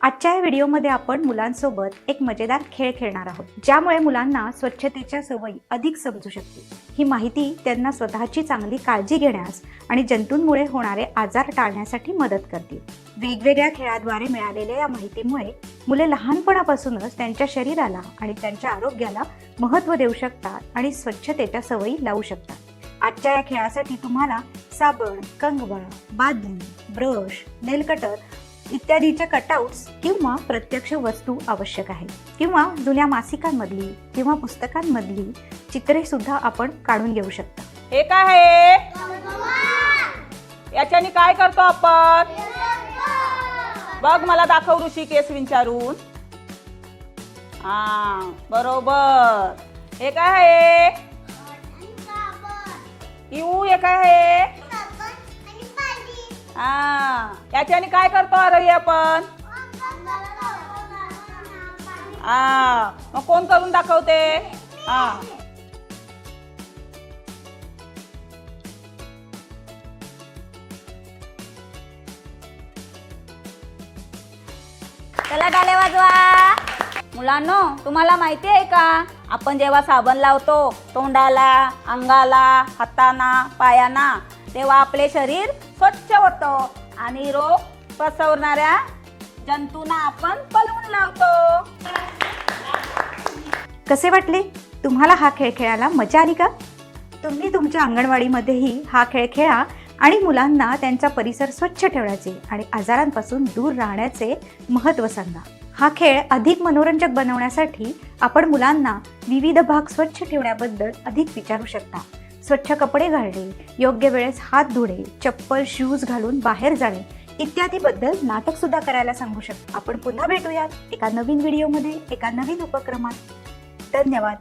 आजच्या या व्हिडिओमध्ये आपण मुलांसोबत एक मजेदार खेळ खेळणार आहोत, ज्यामुळे मुलांना स्वच्छतेच्या सवयी अधिक समजू शकतील. ही माहिती त्यांना स्वतःची चांगली काळजी घेण्यास आणि जंतूंमुळे होणारे आजार टाळण्यासाठी मदत करतील. वेगवेगळ्या खेळाद्वारे मिळालेल्या या माहितीमुळे मुले लहानपणापासूनच त्यांच्या शरीराला आणि त्यांच्या आरोग्याला महत्त्व देऊ शकतात आणि स्वच्छतेच्या सवयी लावू शकतात. आजच्या या खेळासाठी तुम्हाला साबण, कंगवा, बादली, ब्रश, नेल कटर इत्यादीचे कटआउट्स किंवा प्रत्यक्ष वस्तू आवश्यक आहे, किंवा जुन्या मासिकांमधली किंवा पुस्तकांमधली चित्रे सुद्धा आपण काढून घेऊ शकता. हे काय आहे? याच्याने काय करतो आपण? बघ, मला दाखव ऋषिकेश विचारून. हा, बरोबर. हे काय आहे? हे काय आहे? हा, याच्याने काय करतो आरोही आपण? हा, मग कोण करून दाखवते? हा, चला टाळ्या वाजवा. मुलांनो, तुम्हाला माहिती आहे का, आपण जेव्हा साबण लावतो तोंडाला, अंगाला, हातांना, पायांना, तेव्हा आपले शरीर स्वच्छ होतं आणि रोग पसरणाऱ्या जंतूंना आपण पळवून लावतो. कसे वाटले? तुम्हाला हा खेळ खेळायला मजा आली का? तुम्ही तुमच्या अंगणवाडीमध्येही हा खेळ खेळा आणि मुलांना त्यांचा परिसर स्वच्छ ठेवण्याचे आणि आजारांपासून दूर राहण्याचे महत्त्व सांगा. हा खेळ अधिक मनोरंजक बनवण्यासाठी आपण मुलांना विविध भाग स्वच्छ ठेवण्याबद्दल अधिक विचारू शकता. स्वच्छ कपडे घालणे, योग्य वेळेस हात धुणे, चप्पल, शूज घालून बाहेर जाणे इत्यादीबद्दल नाटक सुद्धा करायला सांगू शकता. आपण पुन्हा भेटूयात एका नवीन व्हिडिओमध्ये, एका नवीन उपक्रमात. धन्यवाद.